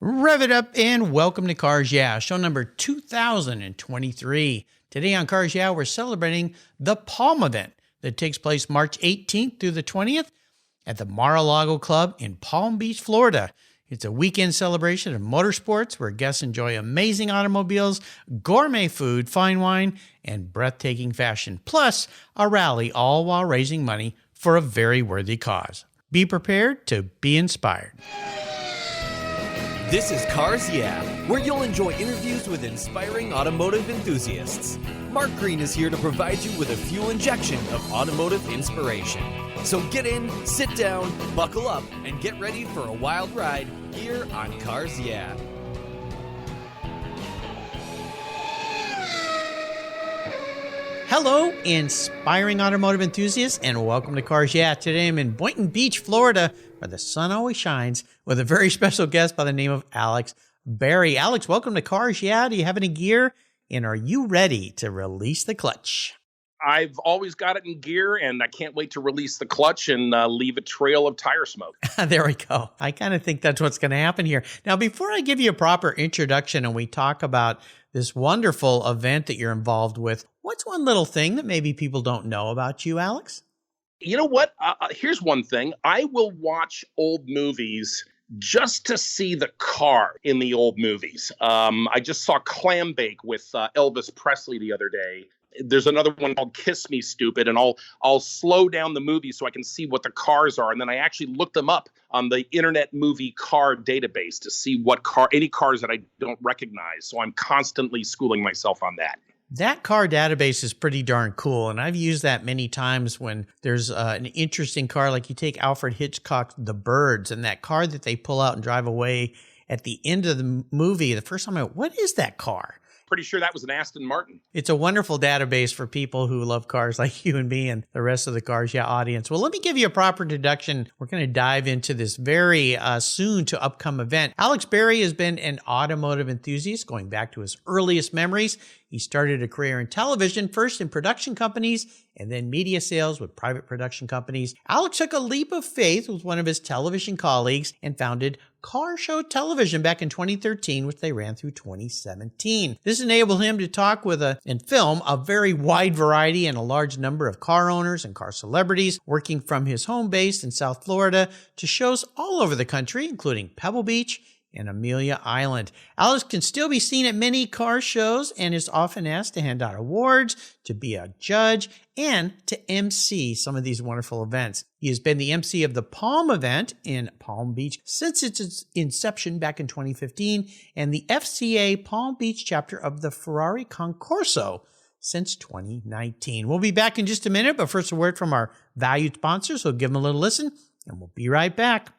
Rev it up and welcome to Cars Yeah, show number 2023. Today on Cars Yeah, we're celebrating the Palm event that takes place March 18th through the 20th at the Mar-A-Lago Club in Palm Beach, Florida. It's a weekend celebration of motorsports where guests enjoy amazing automobiles, gourmet food, fine wine, and breathtaking fashion, plus a rally, all while raising money for a very worthy cause. Be prepared to be inspired. This is Cars Yeah, where you'll enjoy interviews with inspiring automotive enthusiasts. Mark Green is here to provide you with a fuel injection of automotive inspiration. So get in, sit down, buckle up, and get ready for a wild ride here on Cars Yeah. Hello, inspiring automotive enthusiasts, and welcome to Cars Yeah. Today I'm in Boynton Beach, Florida, where the sun always shines, with a very special guest by the name of Alex Berry. Alex, welcome to Cars Yeah. Do you have any gear, and are you ready to release the clutch? I've always got it in gear, and I can't wait to release the clutch and leave a trail of tire smoke. There we go. I kind of think that's what's going to happen here. Now, before I give you a proper introduction and we talk about this wonderful event that you're involved with, what's one little thing that maybe people don't know about you, Alex? You know what? Here's one thing. I will watch old movies just to see the car in the old movies. I just saw Clambake with Elvis Presley the other day. There's another one called Kiss Me Stupid, and I'll slow down the movie so I can see what the cars are. And then I actually look them up on the Internet Movie Car database to see any cars that I don't recognize. So I'm constantly schooling myself on that. That car database is pretty darn cool, and I've used that many times when there's an interesting car, like you take Alfred Hitchcock's The Birds, and that car that they pull out and drive away at the end of the movie. The first time I went, what is that car? Pretty sure that was an Aston Martin. It's a wonderful database for people who love cars like you and me and the rest of the Cars Yeah audience. Well, let me give you a proper introduction. We're going to dive into this very soon to upcome event. Alex Berry has been an automotive enthusiast going back to his earliest memories. He started a career in television, first in production companies and then media sales with private production companies. Alex took a leap of faith with one of his television colleagues and founded Car Show Television back in 2013, which they ran through 2017. This enabled him to talk with and film a very wide variety and a large number of car owners and car celebrities, working from his home base in South Florida to shows all over the country, including Pebble Beach and Amelia Island. Alex can still be seen at many car shows and is often asked to hand out awards, to be a judge, and to MC some of these wonderful events. He has been the MC of the Palm event in Palm Beach since its inception back in 2015, and the FCA Palm Beach chapter of the Ferrari Concorso since 2019. We'll be back in just a minute, but first a word from our valued sponsors, so give them a little listen, and we'll be right back.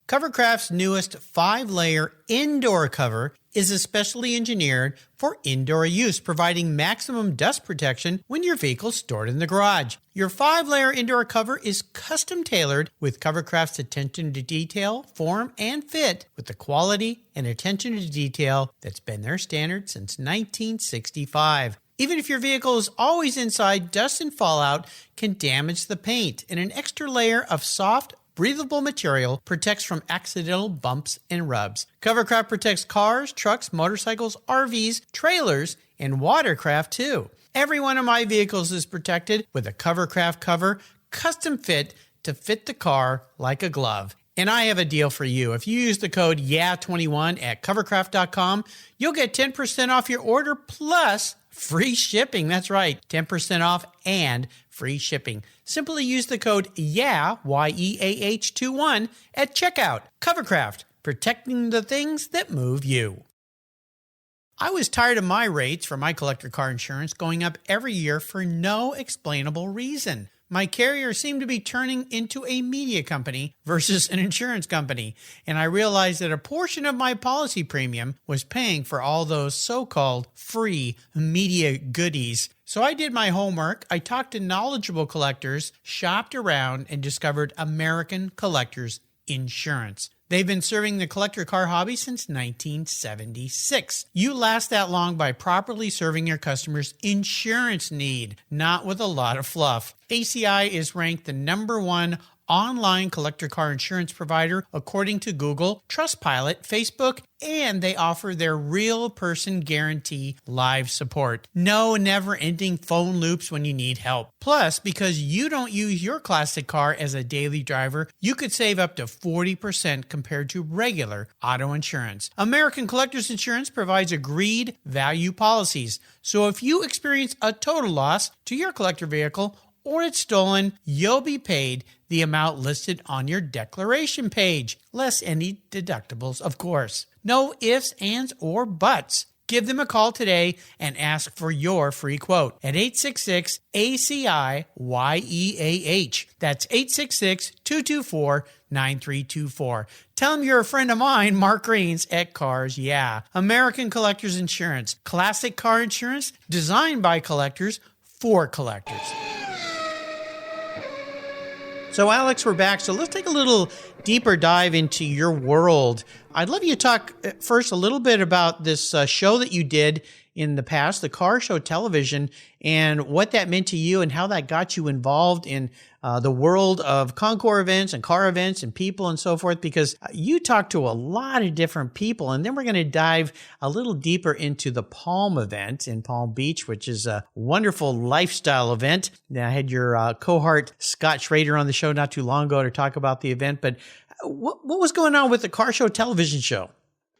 Covercraft's newest 5-layer indoor cover is especially engineered for indoor use, providing maximum dust protection when your vehicle's stored in the garage. Your 5-layer indoor cover is custom tailored with Covercraft's attention to detail, form, and fit with the quality and attention to detail that's been their standard since 1965. Even if your vehicle is always inside, dust and fallout can damage the paint, and an extra layer of soft, breathable material protects from accidental bumps and rubs. Covercraft protects cars, trucks, motorcycles, RVs, trailers, and watercraft too. Every one of my vehicles is protected with a Covercraft cover, custom fit to fit the car like a glove. And I have a deal for you. If you use the code YEAH21 at covercraft.com, you'll get 10% off your order plus free shipping. That's right, 10% off and free shipping. Simply use the code YEAH, YEAH21 at checkout. Covercraft, protecting the things that move you. I was tired of my rates for my collector car insurance going up every year for no explainable reason. My carrier seemed to be turning into a media company versus an insurance company, and I realized that a portion of my policy premium was paying for all those so-called free media goodies. So I did my homework, I talked to knowledgeable collectors, shopped around, and discovered American Collectors Insurance. They've been serving the collector car hobby since 1976. You last that long by properly serving your customers' insurance need, not with a lot of fluff. ACI is ranked the #1 online collector car insurance provider according to Google, Trustpilot, Facebook, and they offer their real person guarantee live support. No never-ending phone loops when you need help. Plus, because you don't use your classic car as a daily driver, you could save up to 40% compared to regular auto insurance. American Collectors Insurance provides agreed value policies. So if you experience a total loss to your collector vehicle or it's stolen, you'll be paid the amount listed on your declaration page, less any deductibles, of course. No ifs, ands, or buts. Give them a call today and ask for your free quote at 866-ACI-YEAH. That's 866-224-9324. Tell them you're a friend of mine, Mark Greens at Cars Yeah. American Collectors Insurance. Classic car insurance designed by collectors for collectors. So, Alex, we're back. So let's take a little deeper dive into your world. I'd love you to talk first a little bit about this show that you did in the past, the Car Show Television, and what that meant to you and how that got you involved in the world of concours events and car events and people and so forth, because you talk to a lot of different people. And then we're going to dive a little deeper into the Palm event in Palm Beach, which is a wonderful lifestyle event. Now, I had your cohort, Scott Schrader, on the show not too long ago to talk about the event. But what was going on with the Car Show Television show?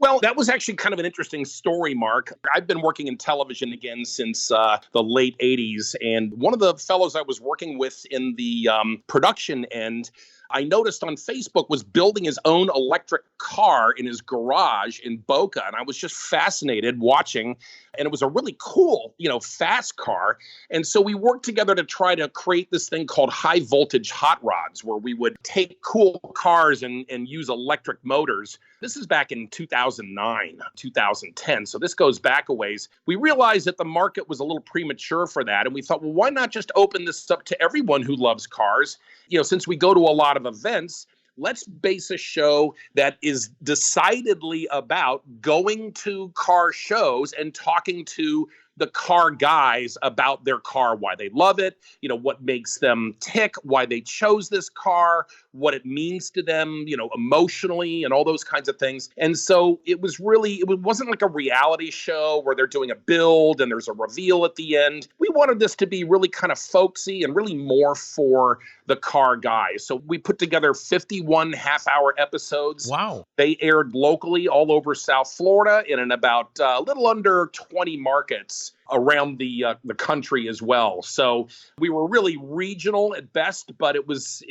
Well, that was actually kind of an interesting story, Mark. I've been working in television again since the late 80s. And one of the fellows I was working with in the production end, I noticed on Facebook, was building his own electric car in his garage in Boca. And I was just fascinated watching. And it was a really cool, fast car. And so we worked together to try to create this thing called high voltage hot rods, where we would take cool cars and use electric motors. This is back in 2009, 2010. So this goes back a ways. We realized that the market was a little premature for that. And we thought, well, why not just open this up to everyone who loves cars? Since we go to a lot of events, let's base a show that is decidedly about going to car shows and talking to the car guys about their car, why they love it, what makes them tick, why they chose this car, what it means to them, emotionally and all those kinds of things. And so it wasn't like a reality show where they're doing a build and there's a reveal at the end. We wanted this to be really kind of folksy and really more for the car guys. So we put together 51 half-hour episodes. Wow. They aired locally all over South Florida and in about a little under 20 markets around the country as well. So we were really regional at best, but it was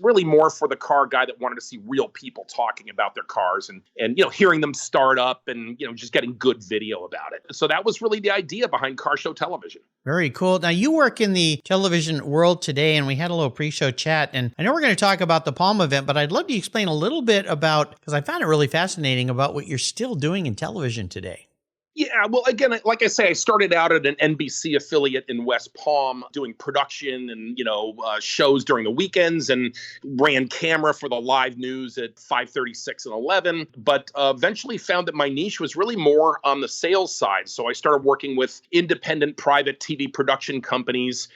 really more for the car guy that wanted to see real people talking about their cars and hearing them start up and just getting good video about it. So that was really the idea behind Car Show Television. Very cool. Now, you work in the television world today, and we had a little pre-show chat, and I know we're going to talk about the Palm event, but I'd love to explain a little bit about, because I found it really fascinating, about what you're still doing in television today. Yeah, well, again, like I say, I started out at an NBC affiliate in West Palm doing production and, shows during the weekends and ran camera for the live news at 5:30, 6, and 11, but eventually found that my niche was really more on the sales side. So I started working with independent private TV production companies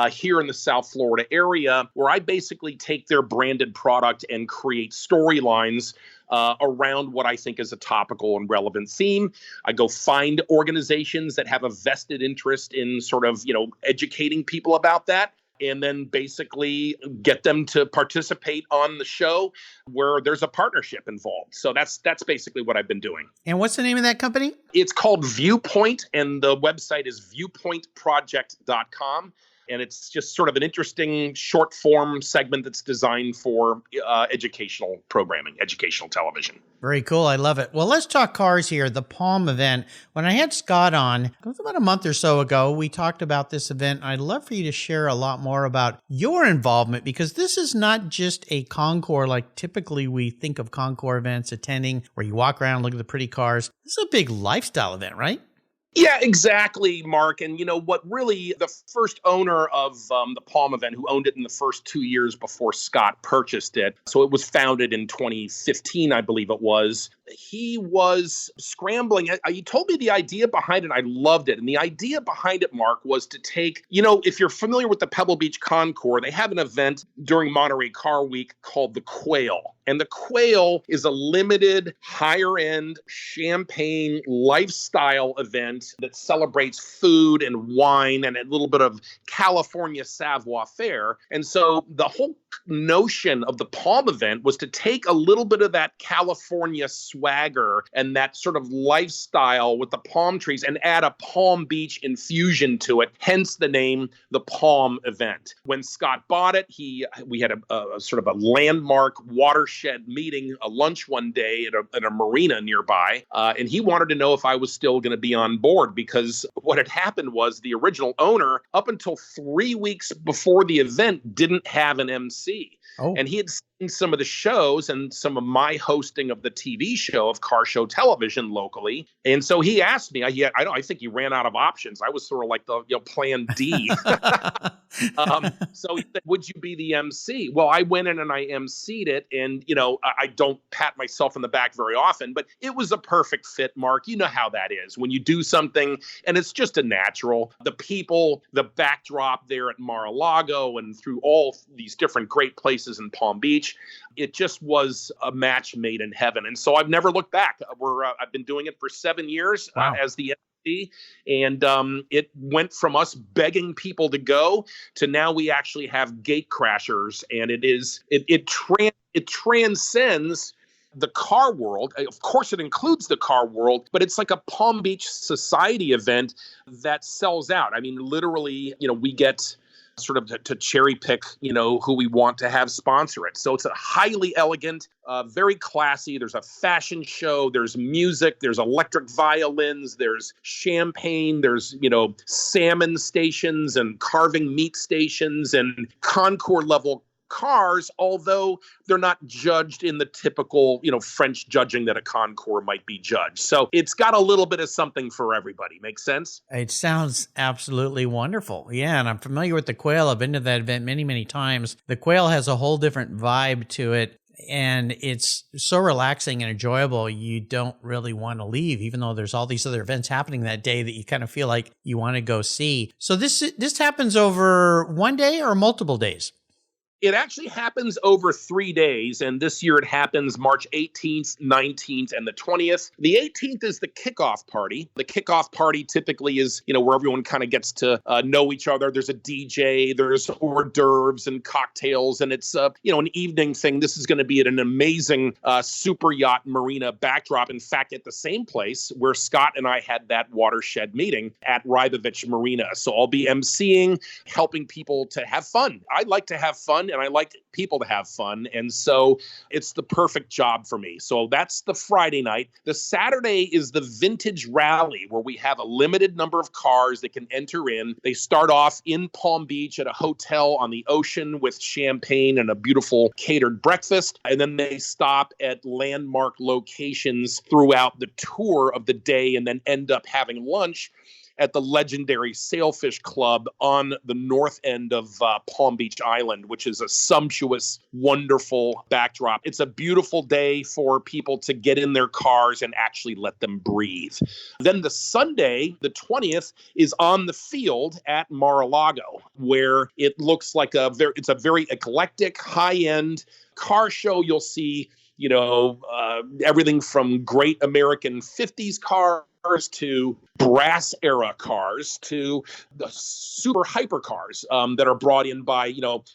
here in the South Florida area, where I basically take their branded product and create storylines around what I think is a topical and relevant theme. I go find organizations that have a vested interest in sort of, educating people about that, and then basically get them to participate on the show where there's a partnership involved. So that's basically what I've been doing. And what's the name of that company? It's called Viewpoint, and the website is viewpointproject.com. And it's just sort of an interesting short form segment that's designed for educational programming, educational television. Very cool. I love it. Well, let's talk cars here. The Palm event. When I had Scott on, it was about a month or so ago, we talked about this event. I'd love for you to share a lot more about your involvement, because this is not just a concours like typically we think of concours events attending, where you walk around and look at the pretty cars. This is a big lifestyle event, right? Yeah, exactly, Mark. And what really the first owner of the Palm event, who owned it in the first 2 years before Scott purchased it. So it was founded in 2015, I believe it was. he was scrambling. He told me the idea behind it. I loved it. And the idea behind it, Mark, was to take, if you're familiar with the Pebble Beach Concours, they have an event during Monterey Car Week called the Quail. And the Quail is a limited, higher-end champagne lifestyle event that celebrates food and wine and a little bit of California savoir-faire. And so the whole notion of the Palm event was to take a little bit of that California swagger and that sort of lifestyle with the palm trees and add a Palm Beach infusion to it, hence the name, the Palm event. When Scott bought it, we had a sort of a landmark watershed meeting, a lunch one day at a marina nearby, and he wanted to know if I was still going to be on board, because what had happened was the original owner, up until 3 weeks before the event, didn't have an MC. Oh. And he had seen some of the shows and some of my hosting of the TV show of Car Show Television locally. And so he asked me, I think he ran out of options. I was sort of like the plan D. So he said, would you be the MC? Well, I went in and I MC'd it. And, I don't pat myself on the back very often, but it was a perfect fit, Mark. You know how that is when you do something and it's just a natural. The people, the backdrop there at Mar-A-Lago and through all these different great places in Palm Beach, it just was a match made in heaven. And so I've never looked back. I've been doing it for 7 years. Wow. As the MC, and it went from us begging people to go to now we actually have gate crashers, and it transcends the car world. Of course, it includes the car world, but it's like a Palm Beach society event that sells out. I mean, literally, we get sort of to cherry pick, who we want to have sponsor it. So it's a highly elegant, very classy. There's a fashion show. There's music. There's electric violins. There's champagne. There's, salmon stations and carving meat stations and concours level cars, although they're not judged in the typical, French judging that a concours might be judged. So it's got a little bit of something for everybody. Make sense? It sounds absolutely wonderful. Yeah, and I'm familiar with the Quail. I've been to that event many, many times. The Quail has a whole different vibe to it, and it's so relaxing and enjoyable. You don't really want to leave, even though there's all these other events happening that day that you kind of feel like you want to go see. So this happens over one day or multiple days? It actually happens over 3 days, and this year it happens March 18th, 19th, and the 20th. The 18th is the Kickoff Party. The Kickoff Party typically is, where everyone kind of gets to know each other. There's a DJ, there's hors d'oeuvres and cocktails, and it's, an evening thing. This is going to be at an amazing super yacht marina backdrop. In fact, at the same place where Scott and I had that watershed meeting at Rybovich Marina. So I'll be emceeing, helping people to have fun. I like to have fun, and I like people to have fun. And so it's the perfect job for me. So that's the Friday night. The Saturday is the Vintage Rally, where we have a limited number of cars that can enter in. They start off in Palm Beach at a hotel on the ocean with champagne and a beautiful catered breakfast. And then they stop at landmark locations throughout the tour of the day and then end up having lunch at the legendary Sailfish Club on the north end of Palm Beach Island, which is a sumptuous, wonderful backdrop. It's a beautiful day for people to get in their cars and actually let them breathe. Then the Sunday, the 20th, is on the field at Mar-A-Lago, where it looks like it's a very eclectic, high-end car show. You'll see, everything from great American 50s cars to brass era cars to the super hypercars that are brought in by,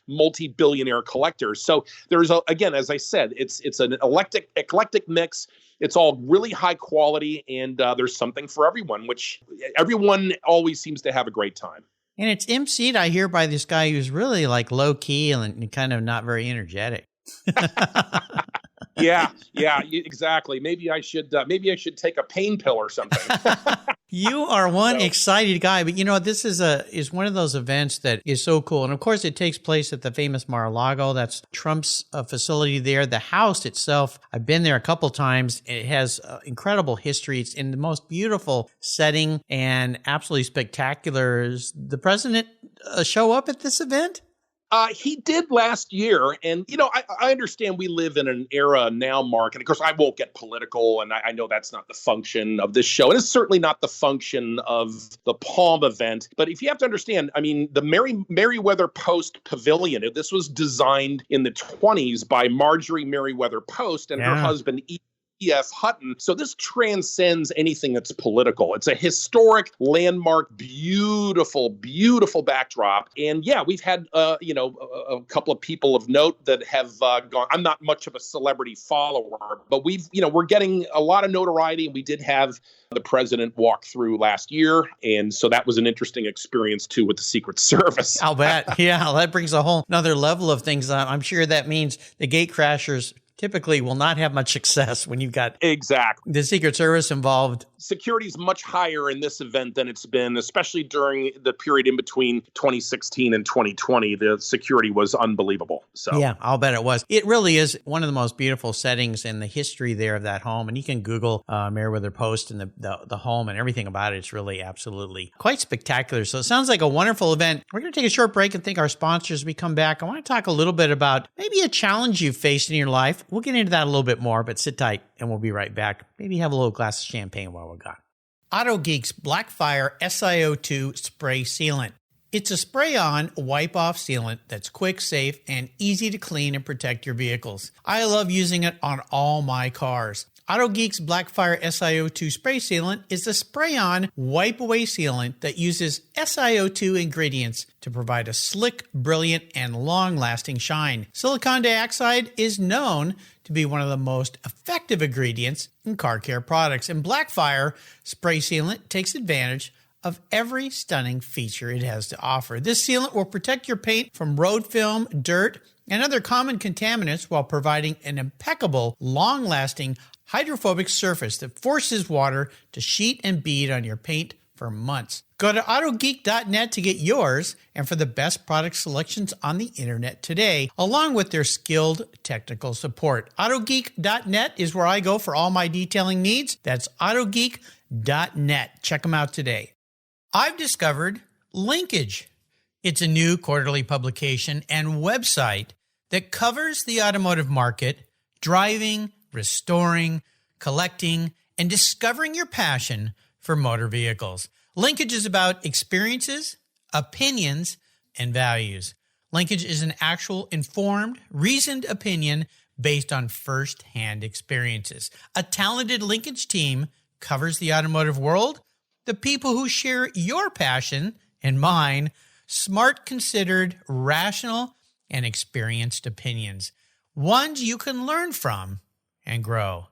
multi-billionaire collectors. So there's, again, as I said, it's an eclectic mix. It's all really high quality, and there's something for everyone, which everyone always seems to have a great time. And it's emceed, I hear, by this guy who's really like low key and kind of not very energetic. Yeah, exactly. Maybe I should take a pain pill or something. You are one excited guy, but this is one of those events that is so cool. And of course, it takes place at the famous Mar-A-Lago. That's Trump's facility there. The house itself, I've been there a couple times. It has incredible history. It's in the most beautiful setting and absolutely spectacular. Does the president show up at this event? He did last year. And, I understand we live in an era now, Mark, and of course I won't get political, and I know that's not the function of this show. And it's certainly not the function of the Palm event. But if you have to understand, I mean, the Meriwether Post Pavilion, this was designed in the 20s by Marjorie Meriwether Post and her husband, E.F. Hutton. So this transcends anything that's political. It's a historic landmark, beautiful, beautiful backdrop. And yeah, we've had, a couple of people of note that have gone. I'm not much of a celebrity follower, but we're getting a lot of notoriety. We did have the president walk through last year. And so that was an interesting experience too with the Secret Service. I'll bet. Yeah, that brings a whole another level of things. I'm sure that means the gate crashers typically will not have much success when you've got the Secret Service involved. Security is much higher in this event than it's been, especially during the period in between 2016 and 2020. The security was unbelievable. So yeah, I'll bet it was. It really is one of the most beautiful settings in the history there of that home. And you can Google Meriwether Post and the home and everything about it. It's really absolutely quite spectacular. So it sounds like a wonderful event. We're going to take a short break and thank our sponsors as we come back. I want to talk a little bit about maybe a challenge you've faced in your life. We'll get into that a little bit more, but sit tight and we'll be right back. Maybe have a little glass of champagne while we're gone. AutoGeek's Blackfire SiO2 Spray Sealant. It's a spray-on, wipe-off sealant that's quick, safe, and easy to clean and protect your vehicles. I love using it on all my cars. AutoGeek's Blackfire SiO2 Spray Sealant is a spray-on, wipe-away sealant that uses SiO2 ingredients to provide a slick, brilliant, and long-lasting shine. Silicon dioxide is known to be one of the most effective ingredients in car care products, and Blackfire Spray Sealant takes advantage of every stunning feature it has to offer. This sealant will protect your paint from road film, dirt, and other common contaminants while providing an impeccable, long-lasting, hydrophobic surface that forces water to sheet and bead on your paint for months. Go to autogeek.net to get yours and for the best product selections on the internet today, along with their skilled technical support. Autogeek.net is where I go for all my detailing needs. That's autogeek.net. Check them out today. I've discovered Linkage. It's a new quarterly publication and website that covers the automotive market, driving, restoring, collecting, and discovering your passion for motor vehicles. Linkage is about experiences, opinions, and values. Linkage is an actual informed, reasoned opinion based on first-hand experiences. A talented Linkage team covers the automotive world, the people who share your passion and mine, smart, considered, rational, and experienced opinions, ones you can learn from and grow.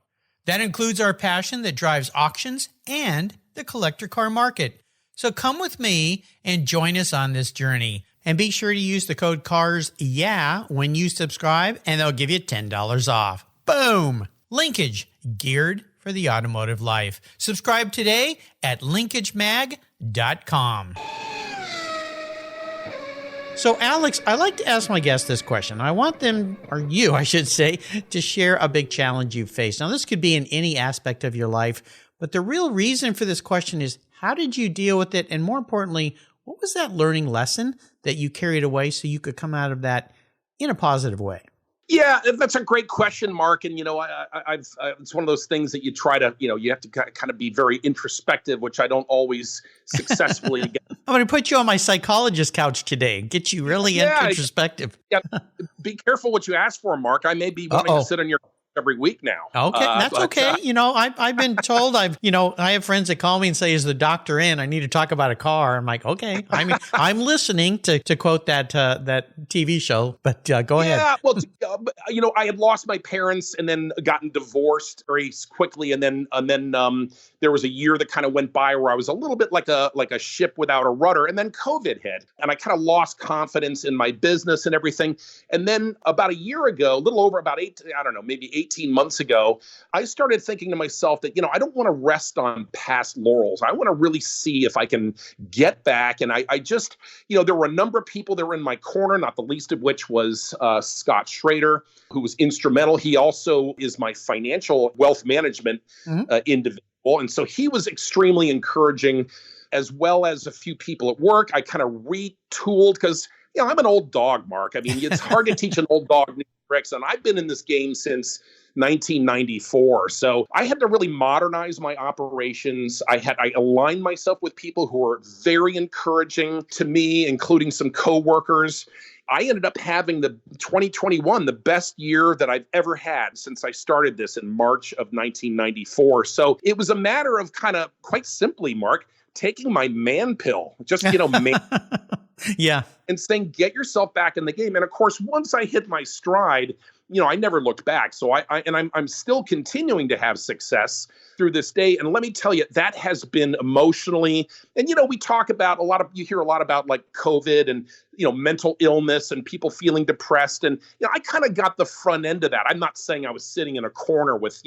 That includes our passion that drives auctions and the collector car market. So come with me and join us on this journey. And be sure to use the code CARSYEAH when you subscribe, and they'll give you $10 off. Boom! Linkage, geared for the automotive life. Subscribe today at linkagemag.com. So, Alex, I like to ask my guests this question. I want them, or you, I should say, to share a big challenge you've faced. Now, this could be in any aspect of your life, but the real reason for this question is, how did you deal with it? And more importantly, what was that learning lesson that you carried away so you could come out of that in a positive way? Yeah, that's a great question, Mark. And, it's one of those things that you try to, you have to kind of be very introspective, which I don't always successfully get. I'm going to put you on my psychologist couch today and get you really introspective. Yeah, be careful what you ask for, Mark. I may be wanting to sit on your every week now. Okay, that's okay. I've been told I have friends that call me and say, "Is the doctor in? I need to talk about a car." I'm like, okay, I'm listening to quote that TV show, but go ahead. Yeah, well, I had lost my parents and then gotten divorced very quickly, and then there was a year that kind of went by where I was a little bit like a ship without a rudder, and then COVID hit, and I kind of lost confidence in my business and everything. And then about a year ago, a little over about 18 months ago, I started thinking to myself that, I don't want to rest on past laurels. I want to really see if I can get back. And I just, there were a number of people that were in my corner, not the least of which was Scott Schrader, who was instrumental. He also is my financial wealth management individual. And so he was extremely encouraging, as well as a few people at work. I kind of retooled because I'm an old dog, Mark. I mean, it's hard to teach an old dog new tricks, and I've been in this game since 1994. So I had to really modernize my operations. I aligned myself with people who were very encouraging to me, including some coworkers. I ended up having the 2021, the best year that I've ever had since I started this in March of 1994. So it was a matter of kind of quite simply, Mark, taking my man pill, just, man. Yeah. And saying, get yourself back in the game. And of course, once I hit my stride, I never looked back. So I'm still continuing to have success through this day. And let me tell you, that has been emotionally, and we talk about you hear a lot about like COVID and, mental illness and people feeling depressed. And, I kind of got the front end of that. I'm not saying I was sitting in a corner with,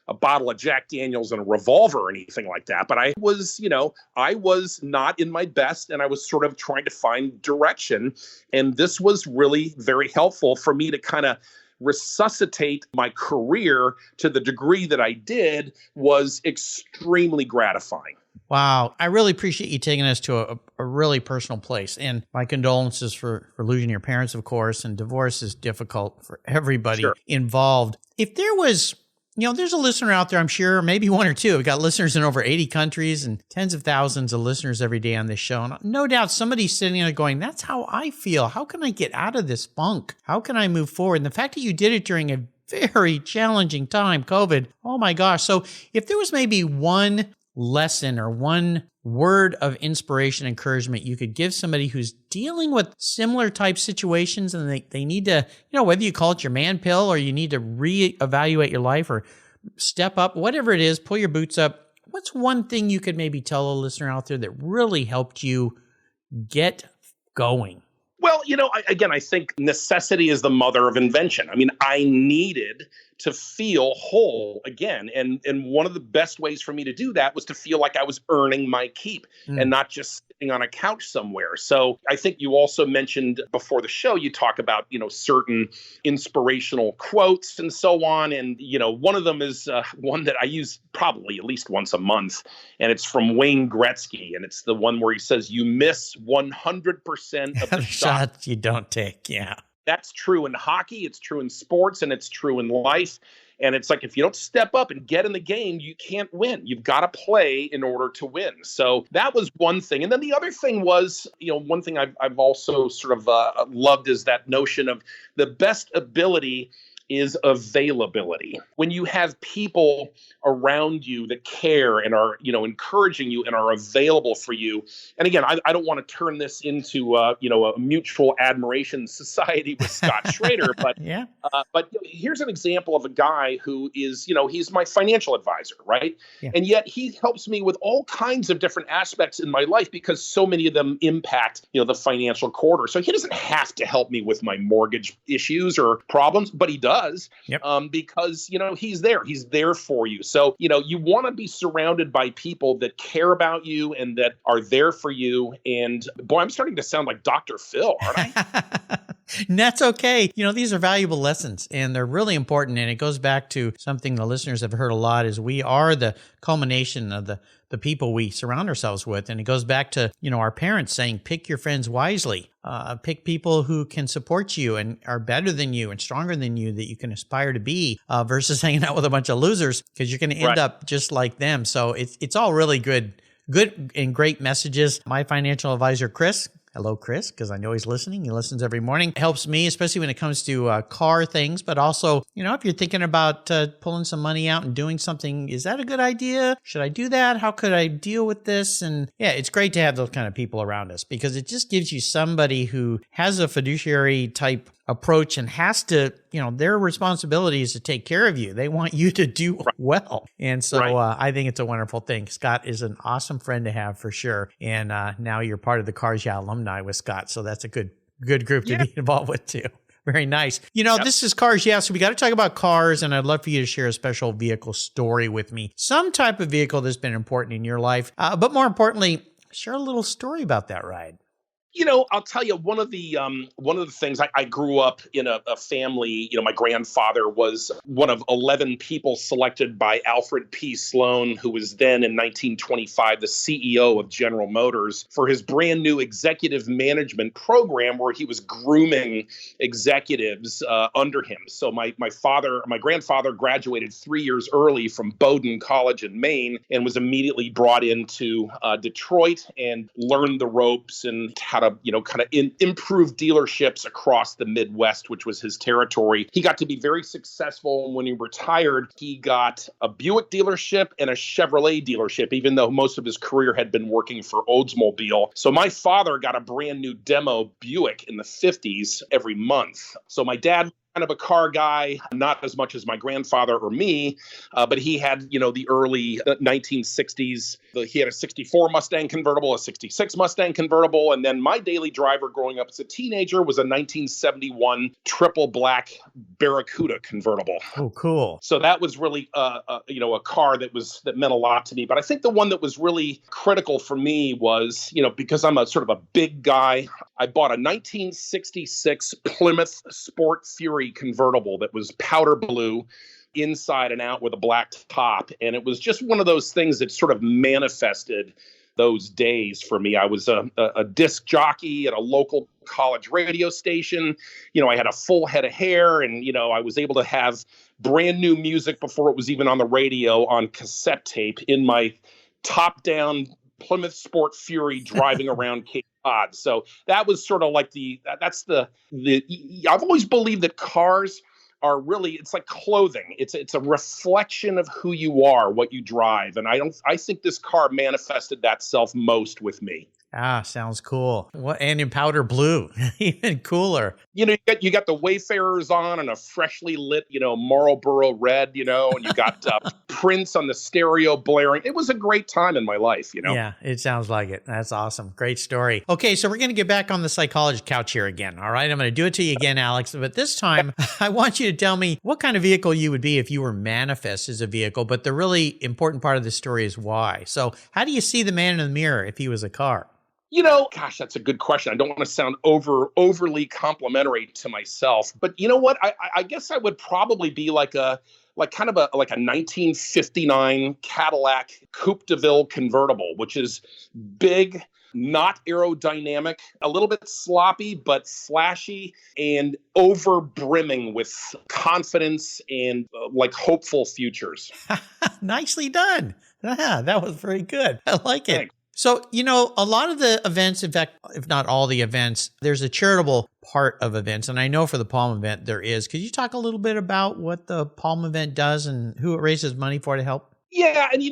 a bottle of Jack Daniels and a revolver or anything like that. But I was not in my best, and I was sort of trying to find direction. And this was really very helpful for me to kind of resuscitate my career to the degree that I did. Was extremely gratifying. Wow. I really appreciate you taking us to a really personal place. And my condolences for losing your parents, of course. And divorce is difficult for everybody involved. If there was, there's a listener out there, I'm sure, maybe one or two. We've got listeners in over 80 countries and tens of thousands of listeners every day on this show. And no doubt somebody's sitting there going, that's how I feel. How can I get out of this funk? How can I move forward? And the fact that you did it during a very challenging time, COVID, oh my gosh. So if there was maybe one lesson or one word of inspiration, encouragement you could give somebody who's dealing with similar type situations and they need to, whether you call it your man pill or you need to reevaluate your life or step up, whatever it is, pull your boots up. What's one thing you could maybe tell a listener out there that really helped you get going? Well, I think necessity is the mother of invention. I mean, I needed to feel whole again. And one of the best ways for me to do that was to feel like I was earning my keep and not just sitting on a couch somewhere. So I think you also mentioned before the show, you talk about, certain inspirational quotes and so on. And, one of them is one that I use probably at least once a month. And it's from Wayne Gretzky. And it's the one where he says, you miss 100% of the shots you don't take. Yeah. That's true in hockey, it's true in sports, and it's true in life. And it's like, if you don't step up and get in the game, you can't win. You've got to play in order to win. So that was one thing. And then the other thing was, one thing I've also sort of loved is that notion of the best ability is availability. When you have people around you that care and are, encouraging you and are available for you. And again, I don't want to turn this into, a mutual admiration society with Scott Schrader, but yeah. But here's an example of a guy who is, he's my financial advisor, right? Yeah. And yet he helps me with all kinds of different aspects in my life because so many of them impact, the financial quarter. So he doesn't have to help me with my mortgage issues or problems, but he does. Yep. Because, he's there for you. So, you want to be surrounded by people that care about you and that are there for you. And boy, I'm starting to sound like Dr. Phil, aren't I? And that's okay. These are valuable lessons and they're really important. And it goes back to something the listeners have heard a lot is we are the culmination of the people we surround ourselves with. And it goes back to, our parents saying, pick your friends wisely, pick people who can support you and are better than you and stronger than you that you can aspire to be versus hanging out with a bunch of losers because you're going to end up just like them. So it's all really good and great messages. My financial advisor, Chris, hello, Chris, because I know he's listening. He listens every morning. Helps me, especially when it comes to car things, but also, if you're thinking about pulling some money out and doing something, is that a good idea? Should I do that? How could I deal with this? And yeah, it's great to have those kind of people around us because it just gives you somebody who has a fiduciary type approach and has to, their responsibility is to take care of you. They want you to do well. And so I think it's a wonderful thing. Scott is an awesome friend to have for sure. And now you're part of the Cars Yeah alumni with Scott. So that's a good group to be involved with too. Very nice. This is Cars Yeah, so we got to talk about cars, and I'd love for you to share a special vehicle story with me. Some type of vehicle that's been important in your life, but more importantly, share a little story about that ride. I'll tell you one of the things I grew up in a family. My grandfather was one of 11 people selected by Alfred P. Sloan, who was then in 1925 the CEO of General Motors, for his brand new executive management program, where he was grooming executives under him. So my grandfather graduated 3 years early from Bowdoin College in Maine and was immediately brought into Detroit and learned the ropes and how to, kind of improve dealerships across the Midwest, which was his territory. He got to be very successful. And when he retired, he got a Buick dealership and a Chevrolet dealership, even though most of his career had been working for Oldsmobile. So my father got a brand new demo Buick in the 50s every month. So my dad, kind of a car guy, not as much as my grandfather or me, but he had, the early 1960s. He had a 64 Mustang convertible, a 66 Mustang convertible, and then my daily driver growing up as a teenager was a 1971 triple black Barracuda convertible. Oh, cool. So that was really, a car that meant a lot to me. But I think the one that was really critical for me was, because I'm a sort of a big guy, I bought a 1966 Plymouth Sport Fury convertible that was powder blue inside and out with a black top. And it was just one of those things that sort of manifested those days for me. I was a disc jockey at a local college radio station. I had a full head of hair, and, I was able to have brand new music before it was even on the radio on cassette tape in my top-down Plymouth Sport Fury driving around Cape Cod. So that was sort of like I've always believed that cars are really, it's like clothing. It's a reflection of who you are, what you drive. And I think this car manifested that self most with me. Ah, sounds cool. And in powder blue, even cooler. You got the Wayfarers on and a freshly lit, Marlboro red, and you got Prince on the stereo blaring. It was a great time in my life, Yeah, it sounds like it. That's awesome. Great story. Okay, so we're going to get back on the psychology couch here again. All right, I'm going to do it to you again, Alex. But this time, I want you to tell me what kind of vehicle you would be if you were manifest as a vehicle. But the really important part of the story is why. So how do you see the man in the mirror if he was a car? Gosh, that's a good question. I don't want to sound overly complimentary to myself, but you know what? I guess I would probably be like a 1959 Cadillac Coupe de Ville convertible, which is big, not aerodynamic, a little bit sloppy, but flashy and over brimming with confidence and hopeful futures. Nicely done. That was very good. I like it. Thanks. So, a lot of the events, in fact, if not all the events, there's a charitable part of events. And I know for the Palm event there is. Could you talk a little bit about what the Palm event does and who it raises money for to help? Yeah, and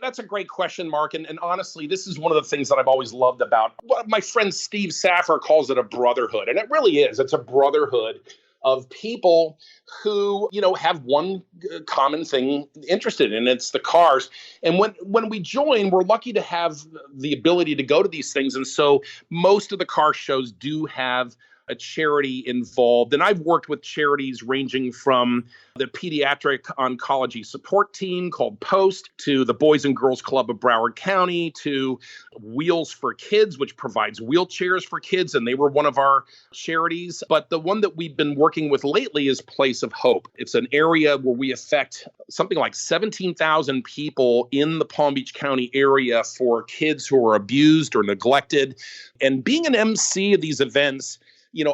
that's a great question, Mark. And honestly, this is one of the things that I've always loved about my friend Steve Saffer calls it a brotherhood. And it really is. It's a brotherhood of people who, have one common thing interested in. It's the cars. And when we join, we're lucky to have the ability to go to these things. And so most of the car shows do have a charity involved. And I've worked with charities ranging from the Pediatric Oncology Support Team called POST to the Boys and Girls Club of Broward County to Wheels for Kids, which provides wheelchairs for kids. And they were one of our charities. But the one that we've been working with lately is Place of Hope. It's an area where we affect something like 17,000 people in the Palm Beach County area for kids who are abused or neglected. And being an MC of these events,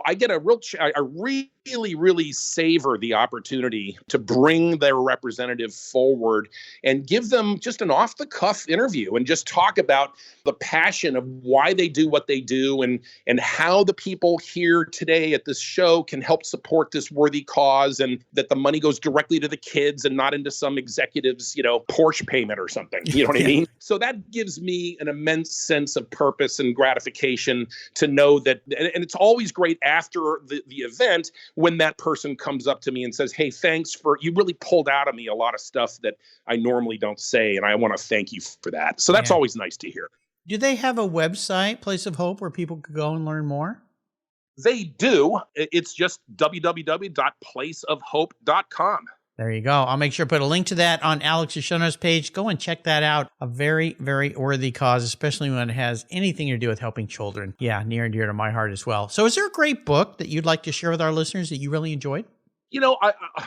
I get I really savor the opportunity to bring their representative forward and give them just an off-the-cuff interview and just talk about the passion of why they do what they do and how the people here today at this show can help support this worthy cause, and that the money goes directly to the kids and not into some executive's, Porsche payment or something. You know what I mean? So that gives me an immense sense of purpose and gratification to know that, and it's always great after the event when that person comes up to me and says, hey, thanks you really pulled out of me a lot of stuff that I normally don't say, and I want to thank you for that. So that's always nice to hear. Do they have a website, Place of Hope, where people could go and learn more? They do. It's just www.placeofhope.com. There you go. I'll make sure to put a link to that on Alex's show notes page. Go and check that out. A very, very worthy cause, especially when it has anything to do with helping children. Yeah, near and dear to my heart as well. So is there a great book that you'd like to share with our listeners that you really enjoyed? You know,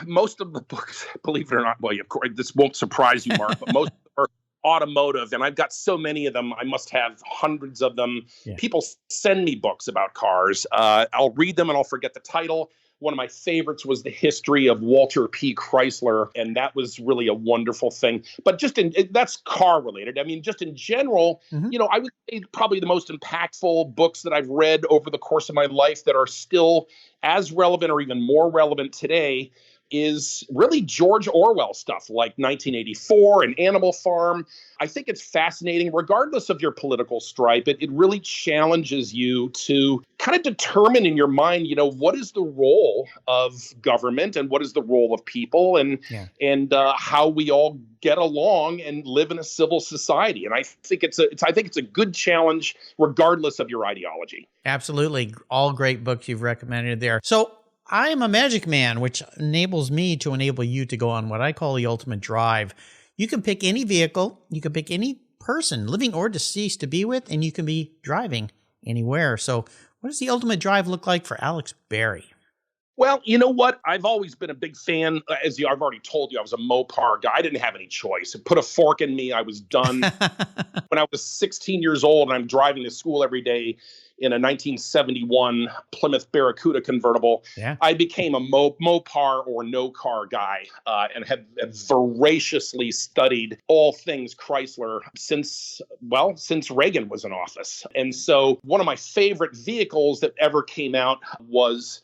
most of the books, believe it or not, well, of course, this won't surprise you, Mark, but most of them are automotive, and I've got so many of them. I must have hundreds of them. Yeah. People send me books about cars. I'll read them and I'll forget the title. One of my favorites was The History of Walter P. Chrysler, and that was really a wonderful thing. But that's car related. I mean, just in general, you know, I would say probably the most impactful books that I've read over the course of my life that are still as relevant or even more relevant today is really George Orwell stuff like 1984 and Animal Farm. I think it's fascinating, regardless of your political stripe. It really challenges you to kind of determine in your mind, you know, what is the role of government and what is the role of people and how we all get along and live in a civil society. And I think it's a good challenge, regardless of your ideology. Absolutely. All great books you've recommended there. So I am a magic man, which enables me to enable you to go on what I call the ultimate drive. You can pick any vehicle, you can pick any person, living or deceased, to be with, and you can be driving anywhere. So what does the ultimate drive look like for Alex Berry? Well, you know what? I've always been a big fan. I've already told you, I was a Mopar guy. I didn't have any choice. It put a fork in me. I was done. When I was 16 years old and I'm driving to school every day in a 1971 Plymouth Barracuda convertible, I became a Mopar or no car guy and have voraciously studied all things Chrysler since Reagan was in office. And so one of my favorite vehicles that ever came out was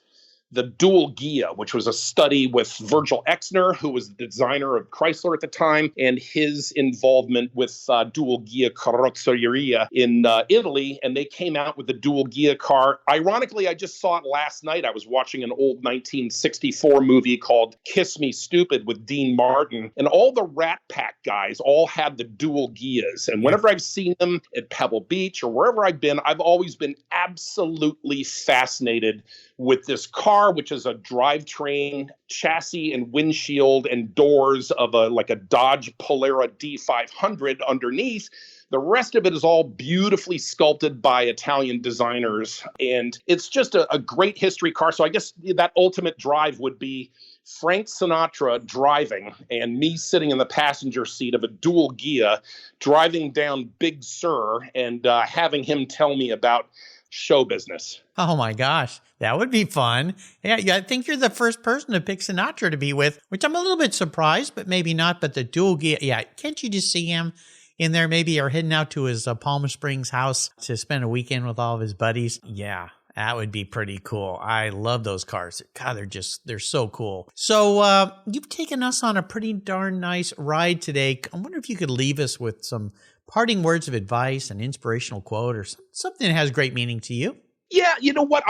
the Dual Ghia, which was a study with Virgil Exner, who was the designer of Chrysler at the time, and his involvement with Dual Ghia Carrozzeria in Italy. And they came out with the Dual Ghia car. Ironically, I just saw it last night. I was watching an old 1964 movie called Kiss Me Stupid with Dean Martin. And all the Rat Pack guys all had the Dual Ghias. And whenever I've seen them at Pebble Beach or wherever I've been, I've always been absolutely fascinated with this car, which is a drivetrain chassis and windshield and doors of a Dodge Polara D500 underneath. The rest of it is all beautifully sculpted by Italian designers. And it's just a great history car. So I guess that ultimate drive would be Frank Sinatra driving and me sitting in the passenger seat of a Dual Ghia driving down Big Sur and having him tell me about show business. Oh my gosh, that would be fun. Yeah, I think you're the first person to pick Sinatra to be with, which I'm a little bit surprised, but maybe not. But the Dual Ghia, can't you just see him in there? Maybe or heading out to his Palm Springs house to spend a weekend with all of his buddies. Yeah, that would be pretty cool. I love those cars. God, they're so cool. So you've taken us on a pretty darn nice ride today. I wonder if you could leave us with some parting words of advice, an inspirational quote, or something that has great meaning to you. Yeah, you know what?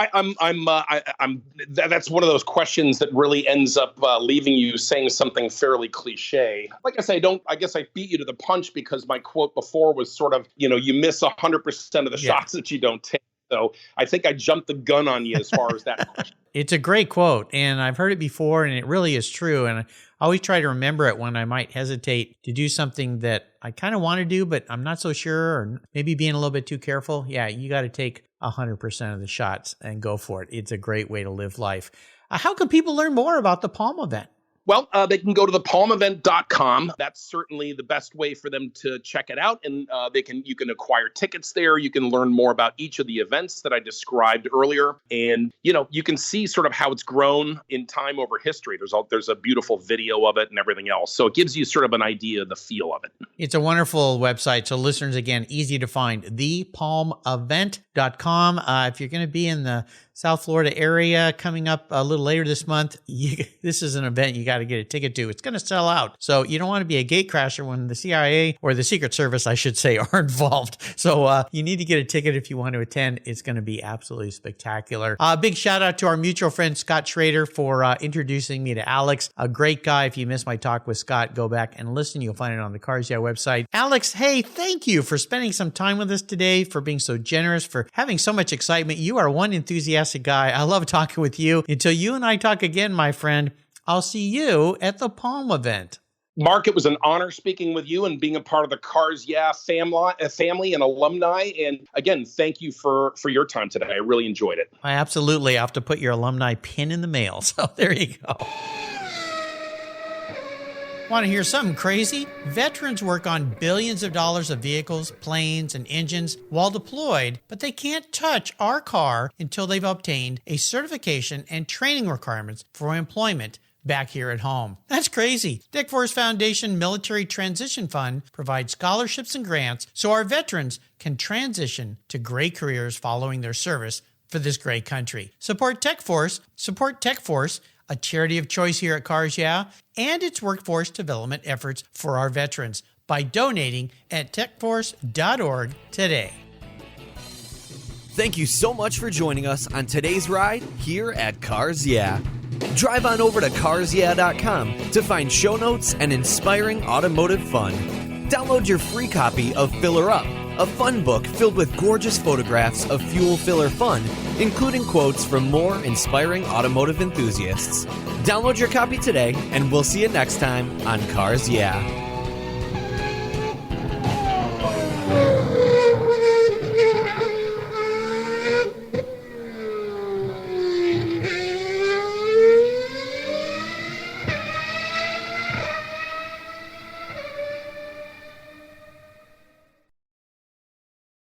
That's one of those questions that really ends up leaving you saying something fairly cliche. Like I say, I guess I beat you to the punch because my quote before was sort of, you miss 100% of the shots that you don't take. So I think I jumped the gun on you as far as that question. It's a great quote, and I've heard it before, and it really is true. And I always try to remember it when I might hesitate to do something that I kind of want to do, but I'm not so sure, or maybe being a little bit too careful. Yeah, you got to take 100% of the shots and go for it. It's a great way to live life. How can people learn more about the Palm event? Well, they can go to thepalmevent.com. That's certainly the best way for them to check it out. And you can acquire tickets there. You can learn more about each of the events that I described earlier. And, you can see sort of how it's grown in time over history. There's a beautiful video of it and everything else. So it gives you sort of an idea of the feel of it. It's a wonderful website. So listeners, again, easy to find, thepalmevent.com. If you're going to be in the South Florida area coming up a little later this month, this is an event you got to get a ticket to. It's going to sell out. So you don't want to be a gatecrasher when the CIA or the Secret Service, I should say, are involved. So you need to get a ticket if you want to attend. It's going to be absolutely spectacular. Big shout out to our mutual friend, Scott Schrader, for introducing me to Alex. A great guy. If you missed my talk with Scott, go back and listen. You'll find it on the Cars Yeah website. Alex, hey, thank you for spending some time with us today, for being so generous, for having so much excitement. You are one enthusiastic guy. I love talking with you. Until you and I talk again, my friend, I'll see you at the Palm event. Mark, it was an honor speaking with you and being a part of the Cars Yeah family and alumni. And again, thank you for your time today. I really enjoyed it. I absolutely have to put your alumni pin in the mail. So there you go. Want to hear something crazy? Veterans work on billions of dollars of vehicles, planes, and engines while deployed, but they can't touch our car until they've obtained a certification and training requirements for employment back here at home. That's crazy. Dick Force Foundation Military Transition Fund provides scholarships and grants so our veterans can transition to great careers following their service for this great country. Support Tech Force, a charity of choice here at Cars Yeah, and its workforce development efforts for our veterans by donating at techforce.org today. Thank you so much for joining us on today's ride here at Cars Yeah. Drive on over to carsyeah.com to find show notes and inspiring automotive fun. Download your free copy of Filler Up, a fun book filled with gorgeous photographs of fuel filler fun, including quotes from more inspiring automotive enthusiasts. Download your copy today, and we'll see you next time on Cars Yeah.